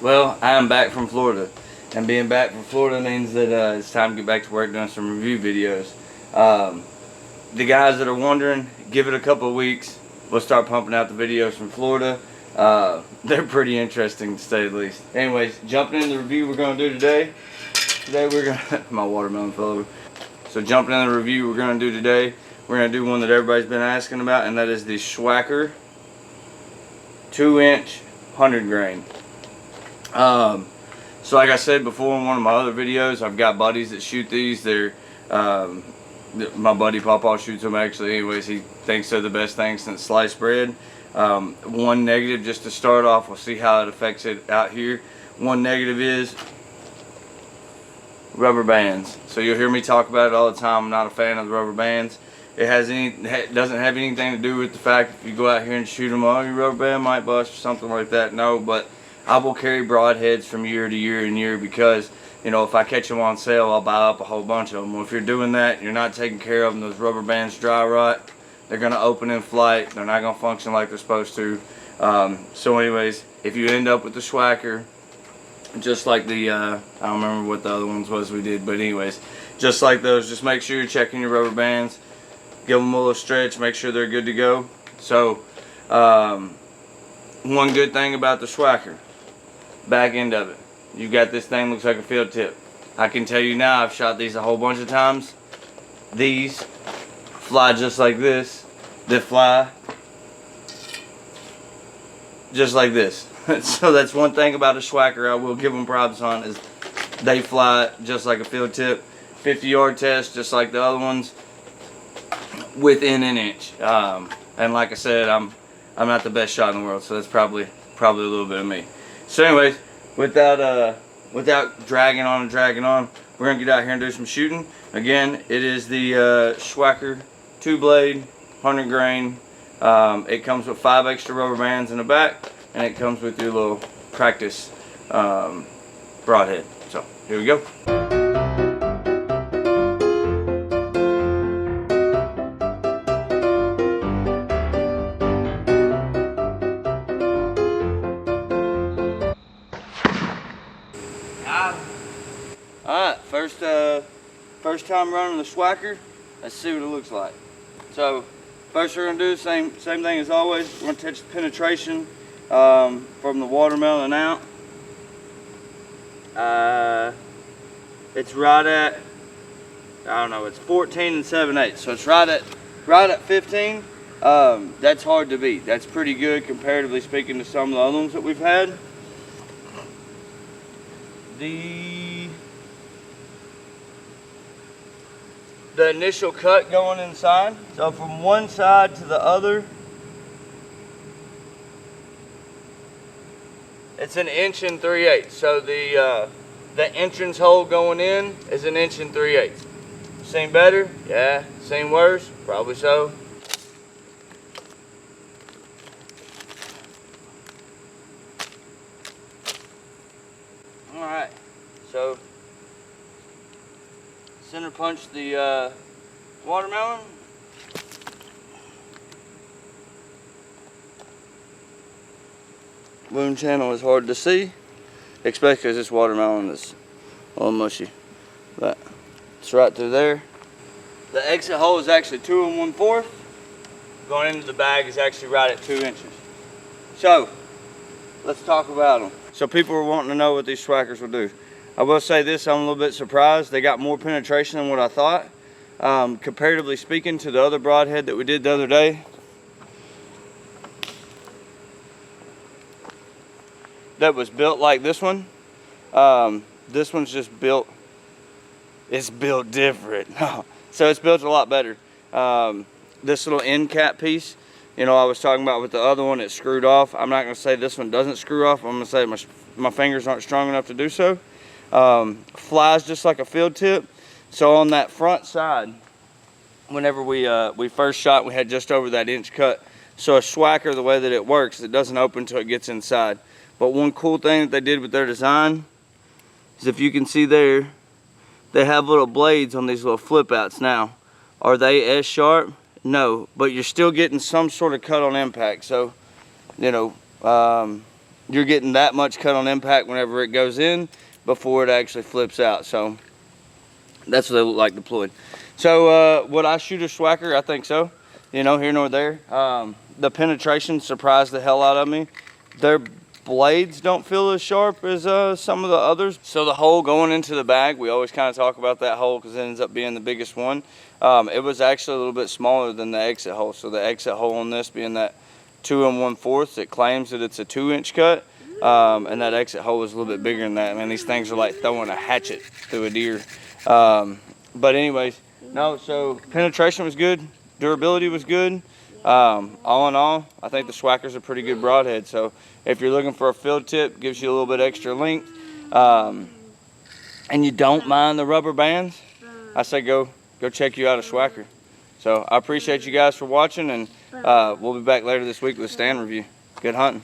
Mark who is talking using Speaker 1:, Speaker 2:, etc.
Speaker 1: Well, I am back from Florida, and being back from Florida means that it's time to get back to work doing some review videos. The guys that are wondering, give it a couple of weeks. We'll start pumping out the videos from Florida. They're pretty interesting, to say the least. Anyways, jumping into the review we're going to do today. Today we're going to... my watermelon fell over. So jumping into the review we're going to do today, we're going to do one that everybody's been asking about, and that is the Swhacker 2-inch 100 grain. So like I said before in one of my other videos, I've got buddies that shoot these. They're my buddy Pawpaw shoots them actually. Anyways, he thinks they're the best thing since sliced bread. One negative, just to start off, we'll see how it affects it out here. One negative is rubber bands. So you'll hear me talk about it all the time. I'm not a fan of the rubber bands. It doesn't have anything to do with the fact if you go out here and shoot them, oh, your rubber band might bust or something like that. No, but I will carry broadheads from year to year and year because, you know, if I catch them on sale, I'll buy up a whole bunch of them. Well, if you're doing that, you're not taking care of them, those rubber bands dry rot. They're going to open in flight. They're not going to function like they're supposed to. So anyways, if you end up with the Swhacker, just like the, I don't remember what the other ones was we did, but anyways, just like those, just make sure you're checking your rubber bands. Give them a little stretch, make sure they're good to go. So, one good thing about the Swhacker, back end of it, you got this thing, looks like a field tip. I can tell you now, I've shot these a whole bunch of times. These fly just like this. They fly just like this. So that's one thing about a Swhacker I will give them props on, is they fly just like a field tip. 50-yard test, just like the other ones, within an inch. And like I said, I'm not the best shot in the world, so that's probably a little bit of me. So anyways, without dragging on, we're gonna get out here and do some shooting. Again, it is the Swhacker 2-blade 100 grain. It comes with 5 extra rubber bands in the back, and it comes with your little practice broadhead. So here we go. Alright, first time running the Swhacker. Let's see what it looks like. So first we're going to do the same thing as always. We're going to touch the penetration from the watermelon out. It's right at, I don't know, it's 14 7/8. So it's right at 15. That's hard to beat. That's pretty good comparatively speaking to some of the other ones that we've had. The initial cut going inside, so from one side to the other, it's 1 3/8 inches. So the entrance hole going in is 1 3/8 inches. Seen better? Yeah. Seen worse? Probably so. Alright, so center punch the watermelon. Wound channel is hard to see, especially because this watermelon is a little mushy, but it's right through there. The exit hole is actually 2 1/4. Going into the bag is actually right at 2 inches. So let's talk about them. So people were wanting to know what these Swhackers will do. I will say this, I'm a little bit surprised. They got more penetration than what I thought. Comparatively speaking to the other broadhead that we did the other day. That was built like this one. This one's just built, it's built different. So it's built a lot better. This little end cap piece, you know, I was talking about with the other one, it screwed off. I'm not gonna say this one doesn't screw off. I'm gonna say my fingers aren't strong enough to do so. Flies just like a field tip. So on that front side, whenever we first shot, we had just over that inch cut. So a Swhacker, the way that it works, it doesn't open until it gets inside. But one cool thing that they did with their design is, if you can see there, they have little blades on these little flip outs. Now, are they as sharp? No, but you're still getting some sort of cut on impact. So, you know, you're getting that much cut on impact whenever it goes in before it actually flips out. So that's what they look like deployed. So would I shoot a Swhacker? I think so. You know, here nor there. The penetration surprised the hell out of me. Their blades don't feel as sharp as some of the others. So the hole going into the bag, we always kind of talk about that hole because it ends up being the biggest one. It was actually a little bit smaller than the exit hole. So the exit hole on this being that 2 1/4, it claims that it's a 2-inch cut. And that exit hole is a little bit bigger than that. Man, these things are like throwing a hatchet through a deer. But anyways, no, so penetration was good. Durability was good. All in all, I think the Swhacker's a pretty good broadhead. So if you're looking for a field tip, gives you a little bit extra length, and you don't mind the rubber bands, I say go check you out a Swhacker. So I appreciate you guys for watching, and we'll be back later this week with a stand review. Good hunting.